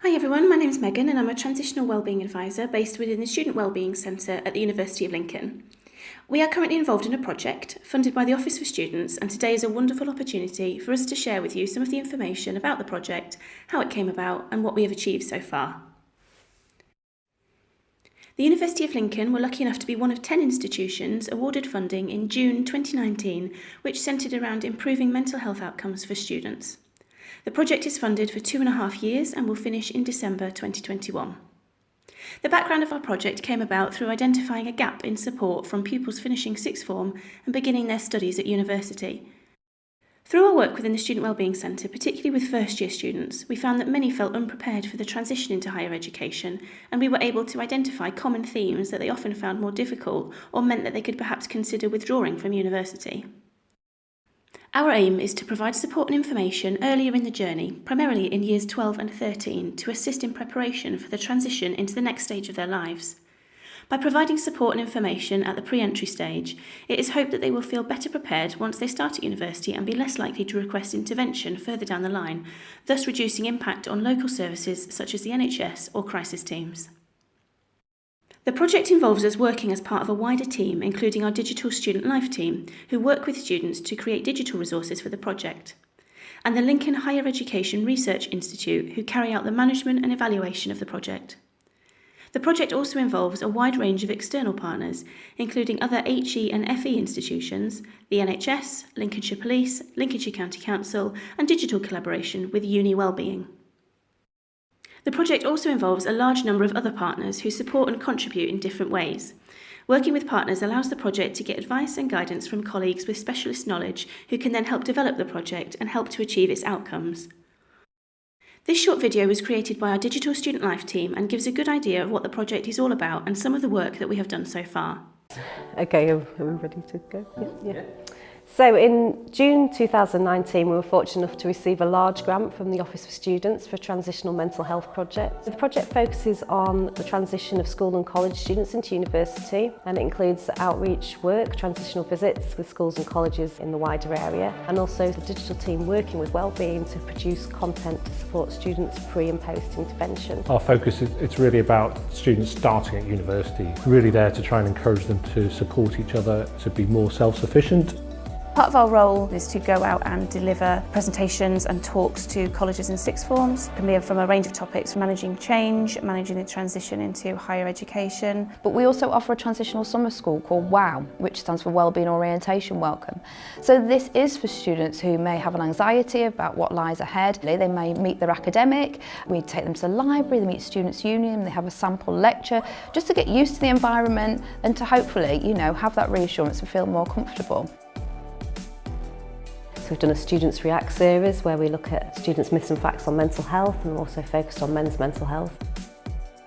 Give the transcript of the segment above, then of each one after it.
Hi everyone, my name is Megan and I'm a Transitional Wellbeing Advisor based within the Student Wellbeing Centre at the University of Lincoln. We are currently involved in a project funded by the Office for Students, and today is a wonderful opportunity for us to share with you some of the information about the project, how it came about and what we have achieved so far. The University of Lincoln were lucky enough to be one of 10 institutions awarded funding in June 2019, which centred around improving mental health outcomes for students. The project is funded for 2.5 years and will finish in December 2021. The background of our project came about through identifying a gap in support from pupils finishing sixth form and beginning their studies at university. Through our work within the Student Wellbeing Centre, particularly with first-year students, we found that many felt unprepared for the transition into higher education, and we were able to identify common themes that they often found more difficult or meant that they could perhaps consider withdrawing from university. Our aim is to provide support and information earlier in the journey, primarily in years 12 and 13, to assist in preparation for the transition into the next stage of their lives. By providing support and information at the pre-entry stage, it is hoped that they will feel better prepared once they start at university and be less likely to request intervention further down the line, thus reducing impact on local services such as the NHS or crisis teams. The project involves us working as part of a wider team, including our Digital Student Life team, who work with students to create digital resources for the project, and the Lincoln Higher Education Research Institute, who carry out the management and evaluation of the project. The project also involves a wide range of external partners, including other HE and FE institutions, the NHS, Lincolnshire Police, Lincolnshire County Council, and digital collaboration with Uni Wellbeing. The project also involves a large number of other partners who support and contribute in different ways. Working with partners allows the project to get advice and guidance from colleagues with specialist knowledge who can then help develop the project and help to achieve its outcomes. This short video was created by our Digital Student Life team and gives a good idea of what the project is all about and some of the work that we have done so far. Okay, are we ready to go? Yeah. So in June 2019 we were fortunate enough to receive a large grant from the Office for Students for a Transitional Mental Health project. The project focuses on the transition of school and college students into university, and it includes outreach work, transitional visits with schools and colleges in the wider area, and also the digital team working with Wellbeing to produce content to support students pre and post intervention. Our focus is it's really about students starting at university, really there to try and encourage them to support each other, to be more self-sufficient. Part of our role is to go out and deliver presentations and talks to colleges and sixth forms. It can be from a range of topics, managing change, managing the transition into higher education. But we also offer a transitional summer school called WOW, which stands for Wellbeing Orientation Welcome. So this is for students who may have an anxiety about what lies ahead. They may meet their academic, we take them to the library, they meet Students' Union, they have a sample lecture, just to get used to the environment and to hopefully, have that reassurance and feel more comfortable. So we've done a Students React series where we look at students' myths and facts on mental health, and we're also focused on men's mental health.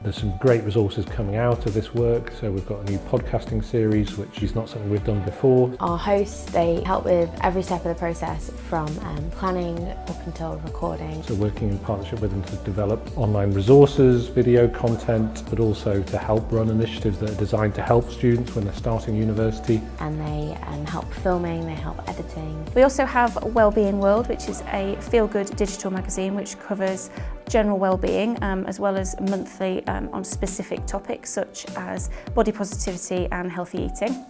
There's some great resources coming out of this work, so we've got a new podcasting series which is not something we've done before. Our hosts, they help with every step of the process from planning up until recording. So working in partnership with them to develop online resources, video content, but also to help run initiatives that are designed to help students when they're starting university. And they help filming, they help editing. We also have Wellbeing World, which is a feel-good digital magazine which covers general well-being as well as monthly on specific topics such as body positivity and healthy eating.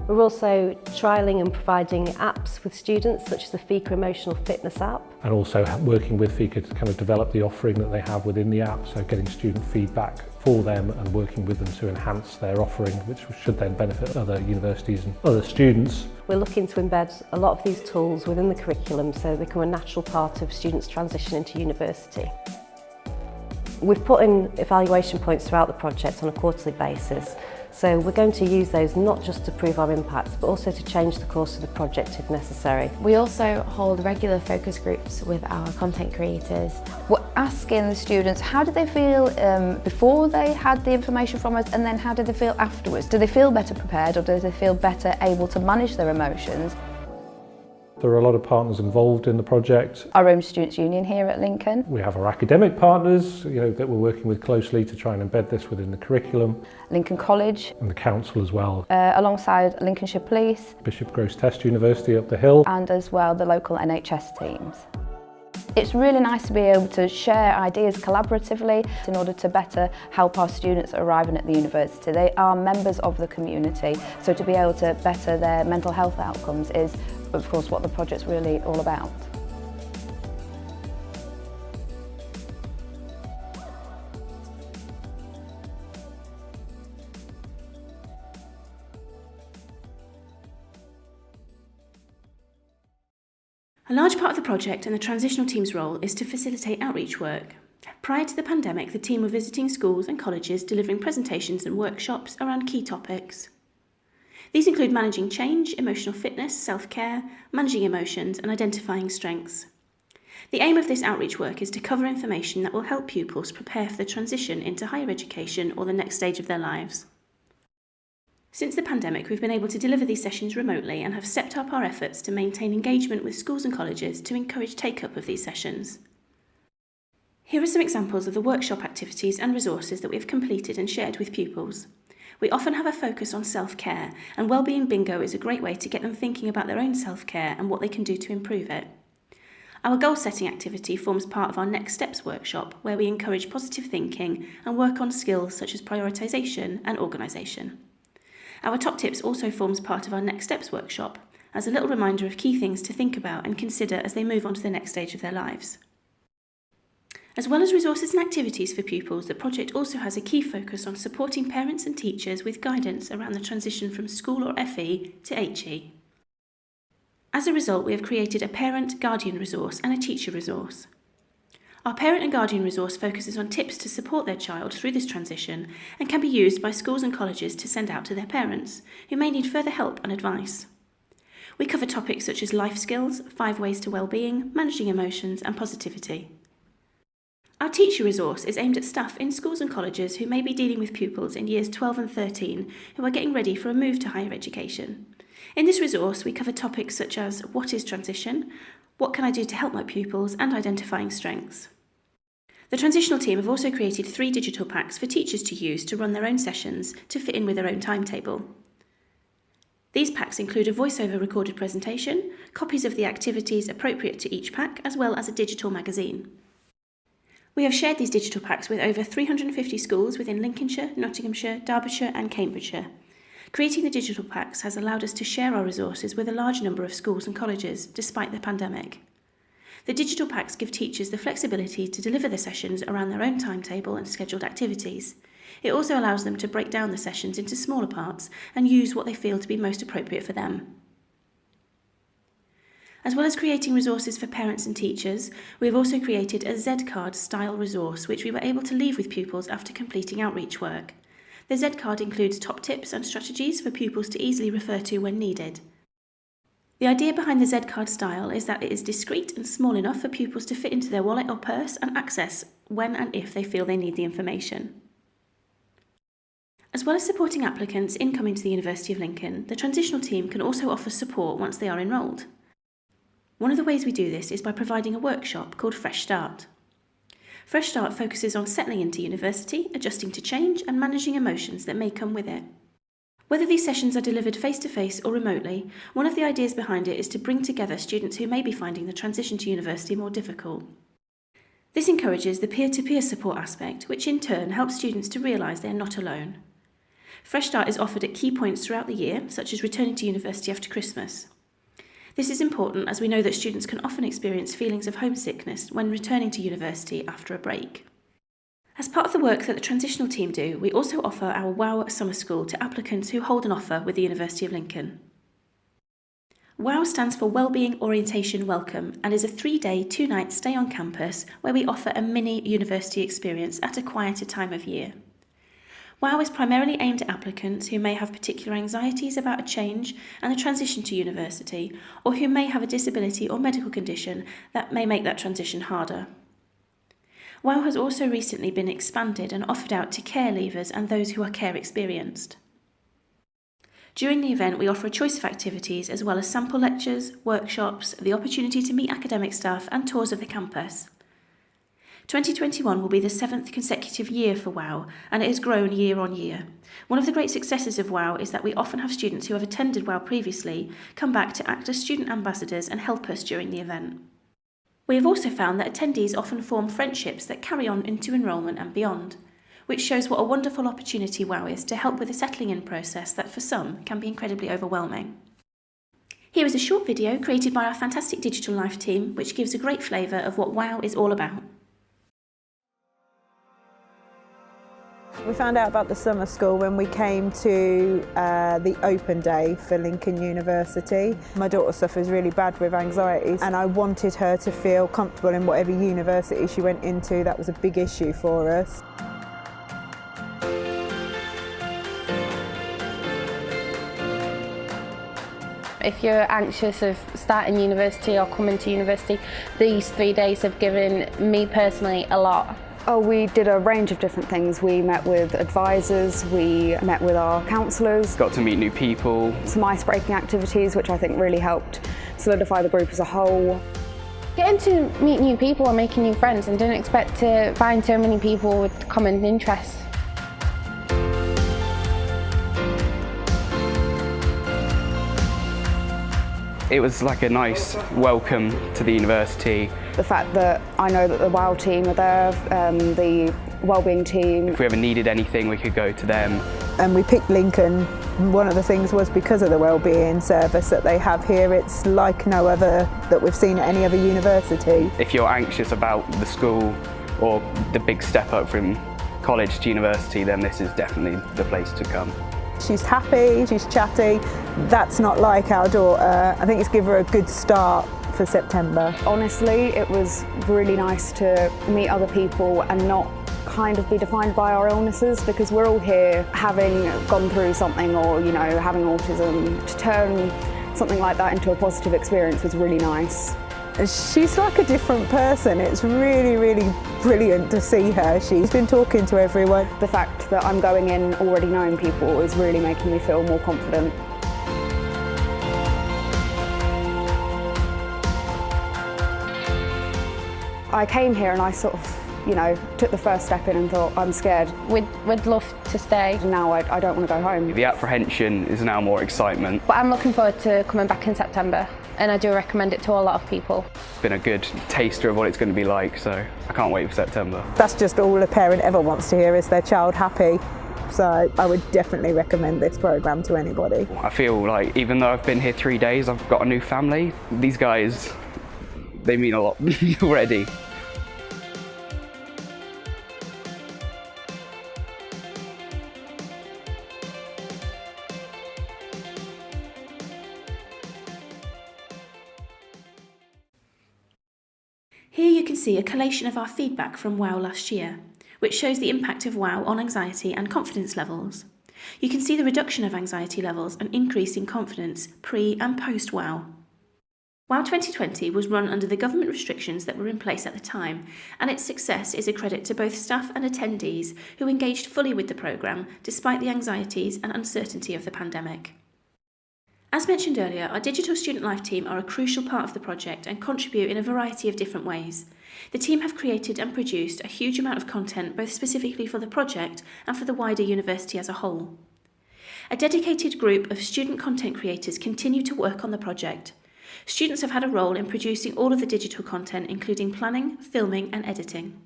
We're also trialling and providing apps with students, such as the FICA Emotional Fitness app. And also working with FICA to kind of develop the offering that they have within the app, so getting student feedback for them and working with them to enhance their offering, which should then benefit other universities and other students. We're looking to embed a lot of these tools within the curriculum so they become a natural part of students' transition into university. We've put in evaluation points throughout the project on a quarterly basis, so we're going to use those not just to prove our impacts but also to change the course of the project if necessary. We also hold regular focus groups with our content creators. We're asking the students how did they feel before they had the information from us, and then how did they feel afterwards? Do they feel better prepared, or do they feel better able to manage their emotions? There are a lot of partners involved in the project. Our own Students' Union here at Lincoln. We have our academic partners, that we're working with closely to try and embed this within the curriculum. Lincoln College. And the council as well. Alongside Lincolnshire Police. Bishop Grose Test University up the hill. And as well the local NHS teams. It's really nice to be able to share ideas collaboratively in order to better help our students arriving at the university. They are members of the community, so to be able to better their mental health outcomes is, of course, what the project's really all about. A large part of the project and the transitional team's role is to facilitate outreach work. Prior to the pandemic, the team were visiting schools and colleges delivering presentations and workshops around key topics. These include managing change, emotional fitness, self-care, managing emotions and identifying strengths. The aim of this outreach work is to cover information that will help pupils prepare for the transition into higher education or the next stage of their lives. Since the pandemic, we've been able to deliver these sessions remotely and have stepped up our efforts to maintain engagement with schools and colleges to encourage take-up of these sessions. Here are some examples of the workshop activities and resources that we have completed and shared with pupils. We often have a focus on self-care, and Wellbeing Bingo is a great way to get them thinking about their own self-care and what they can do to improve it. Our goal-setting activity forms part of our Next Steps workshop, where we encourage positive thinking and work on skills such as prioritisation and organisation. Our Top Tips also forms part of our Next Steps workshop, as a little reminder of key things to think about and consider as they move on to the next stage of their lives. As well as resources and activities for pupils, the project also has a key focus on supporting parents and teachers with guidance around the transition from school or FE to HE. As a result, we have created a parent guardian resource and a teacher resource. Our parent and guardian resource focuses on tips to support their child through this transition and can be used by schools and colleges to send out to their parents, who may need further help and advice. We cover topics such as life skills, 5 ways to well-being, managing emotions and positivity. Our teacher resource is aimed at staff in schools and colleges who may be dealing with pupils in years 12 and 13 who are getting ready for a move to higher education. In this resource, we cover topics such as what is transition, what can I do to help my pupils, and identifying strengths. The transitional team have also created 3 digital packs for teachers to use to run their own sessions to fit in with their own timetable. These packs include a voiceover recorded presentation, copies of the activities appropriate to each pack, as well as a digital magazine. We have shared these digital packs with over 350 schools within Lincolnshire, Nottinghamshire, Derbyshire and Cambridgeshire. Creating the digital packs has allowed us to share our resources with a large number of schools and colleges, despite the pandemic. The digital packs give teachers the flexibility to deliver the sessions around their own timetable and scheduled activities. It also allows them to break down the sessions into smaller parts and use what they feel to be most appropriate for them. As well as creating resources for parents and teachers, we have also created a Z-card style resource which we were able to leave with pupils after completing outreach work. The Z-card includes top tips and strategies for pupils to easily refer to when needed. The idea behind the Z-card style is that it is discreet and small enough for pupils to fit into their wallet or purse and access when and if they feel they need the information. As well as supporting applicants incoming to the University of Lincoln, the transitional team can also offer support once they are enrolled. One of the ways we do this is by providing a workshop called Fresh Start. Fresh Start focuses on settling into university, adjusting to change and managing emotions that may come with it. Whether these sessions are delivered face-to-face or remotely, one of the ideas behind it is to bring together students who may be finding the transition to university more difficult. This encourages the peer-to-peer support aspect, which in turn helps students to realise they are not alone. Fresh Start is offered at key points throughout the year, such as returning to university after Christmas. This is important as we know that students can often experience feelings of homesickness when returning to university after a break. As part of the work that the transitional team do, we also offer our WOW Summer School to applicants who hold an offer with the University of Lincoln. WOW stands for Wellbeing Orientation Welcome and is a 3-day, 2-night stay on campus where we offer a mini university experience at a quieter time of year. WOW is primarily aimed at applicants who may have particular anxieties about a change and the transition to university, or who may have a disability or medical condition that may make that transition harder. WOW has also recently been expanded and offered out to care leavers and those who are care experienced. During the event, we offer a choice of activities as well as sample lectures, workshops, the opportunity to meet academic staff and tours of the campus. 2021 will be the 7th consecutive year for WOW, and it has grown year on year. One of the great successes of WOW is that we often have students who have attended WOW previously come back to act as student ambassadors and help us during the event. We have also found that attendees often form friendships that carry on into enrolment and beyond, which shows what a wonderful opportunity WOW is to help with the settling in process that for some can be incredibly overwhelming. Here is a short video created by our fantastic Digital Life team, which gives a great flavour of what WOW is all about. We found out about the summer school when we came to the open day for Lincoln University. My daughter suffers really bad with anxiety and I wanted her to feel comfortable in whatever university she went into. That was a big issue for us. If you're anxious of starting university or coming to university, these 3 days have given me personally a lot. Oh, we did a range of different things. We met with advisors, we met with our counsellors. Got to meet new people. Some ice-breaking activities, which I think really helped solidify the group as a whole. Getting to meet new people and making new friends, and don't expect to find so many people with common interests. It was like a nice welcome to the university. The fact that I know that the WOW team are there, the wellbeing team. If we ever needed anything, we could go to them. And we picked Lincoln. One of the things was because of the wellbeing service that they have here. It's like no other that we've seen at any other university. If you're anxious about the school or the big step up from college to university, then this is definitely the place to come. She's happy, she's chatty. That's not like our daughter. I think it's given her a good start for September. Honestly, it was really nice to meet other people and not kind of be defined by our illnesses, because we're all here having gone through something or, you know, having autism. To turn something like that into a positive experience was really nice. She's like a different person. It's really, really brilliant to see her. She's been talking to everyone. The fact that I'm going in already knowing people is really making me feel more confident. I came here and I sort of, you know, took the first step in and thought, I'm scared. We'd love to stay. Now I don't want to go home. The apprehension is now more excitement. But I'm looking forward to coming back in September, and I do recommend it to a lot of people. It's been a good taster of what it's going to be like, so I can't wait for September. That's just all a parent ever wants to hear, is their child happy. So I would definitely recommend this programme to anybody. I feel like even though I've been here 3 days, I've got a new family. These guys, they mean a lot already. Here you can see a collation of our feedback from WOW last year, which shows the impact of WOW on anxiety and confidence levels. You can see the reduction of anxiety levels and increase in confidence pre and post WOW. WOW 2020 was run under the government restrictions that were in place at the time, and its success is a credit to both staff and attendees who engaged fully with the programme despite the anxieties and uncertainty of the pandemic. As mentioned earlier, our Digital Student Life team are a crucial part of the project and contribute in a variety of different ways. The team have created and produced a huge amount of content both specifically for the project and for the wider university as a whole. A dedicated group of student content creators continue to work on the project. Students have had a role in producing all of the digital content, including planning, filming and editing.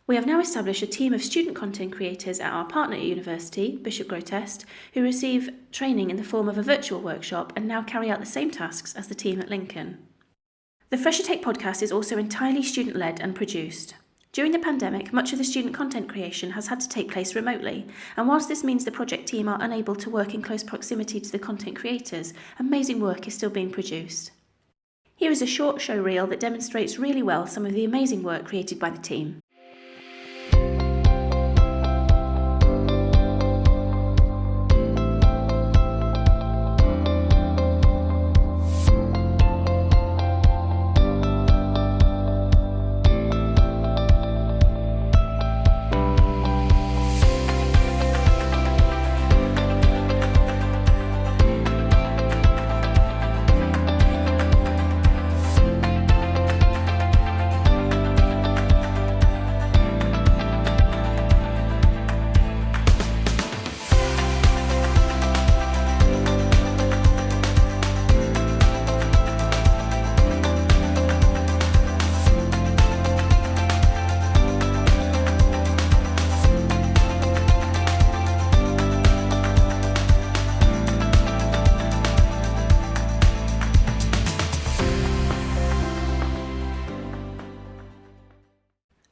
We have now established a team of student content creators at our partner university, Bishop Grotest, who receive training in the form of a virtual workshop and now carry out the same tasks as the team at Lincoln. The Fresher Take podcast is also entirely student-led and produced. During the pandemic, much of the student content creation has had to take place remotely, and whilst this means the project team are unable to work in close proximity to the content creators, amazing work is still being produced. Here is a short show reel that demonstrates really well some of the amazing work created by the team.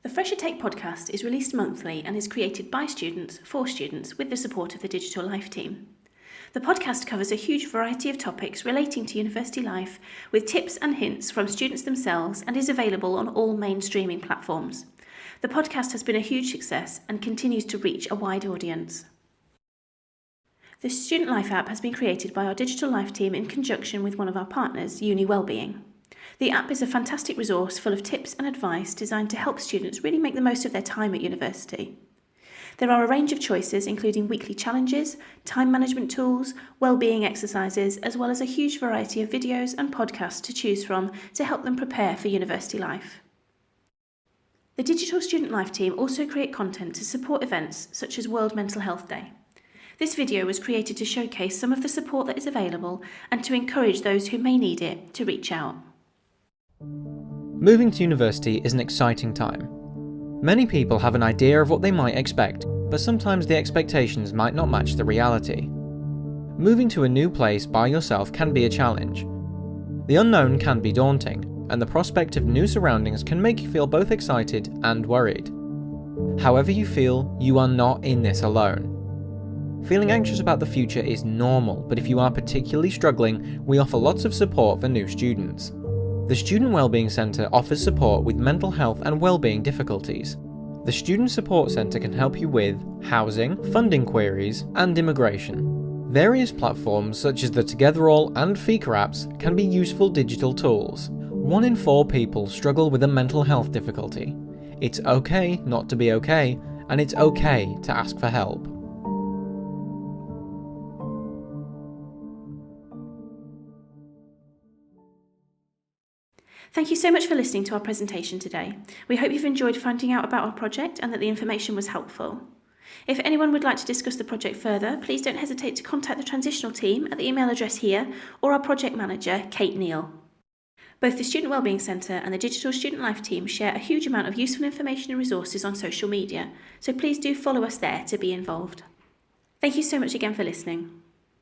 The Fresher Take podcast is released monthly and is created by students for students with the support of the Digital Life team. The podcast covers a huge variety of topics relating to university life with tips and hints from students themselves and is available on all main streaming platforms. The podcast has been a huge success and continues to reach a wide audience. The Student Life app has been created by our Digital Life team in conjunction with one of our partners, Uni Wellbeing. The app is a fantastic resource full of tips and advice designed to help students really make the most of their time at university. There are a range of choices including weekly challenges, time management tools, wellbeing exercises, as well as a huge variety of videos and podcasts to choose from to help them prepare for university life. The Digital Student Life team also create content to support events such as World Mental Health Day. This video was created to showcase some of the support that is available and to encourage those who may need it to reach out. Moving to university is an exciting time. Many people have an idea of what they might expect, but sometimes the expectations might not match the reality. Moving to a new place by yourself can be a challenge. The unknown can be daunting, and the prospect of new surroundings can make you feel both excited and worried. However you feel, you are not in this alone. Feeling anxious about the future is normal, but if you are particularly struggling, we offer lots of support for new students. The Student Wellbeing Centre offers support with mental health and wellbeing difficulties. The Student Support Centre can help you with housing, funding queries, and immigration. Various platforms such as the Togetherall and Fika apps can be useful digital tools. 1 in 4 people struggle with a mental health difficulty. It's okay not to be okay, and it's okay to ask for help. Thank you so much for listening to our presentation today. We hope you've enjoyed finding out about our project and that the information was helpful. If anyone would like to discuss the project further, please don't hesitate to contact the Transitional team at the email address here or our project manager, Kate Neal. Both the Student Wellbeing Centre and the Digital Student Life team share a huge amount of useful information and resources on social media, so please do follow us there to be involved. Thank you so much again for listening.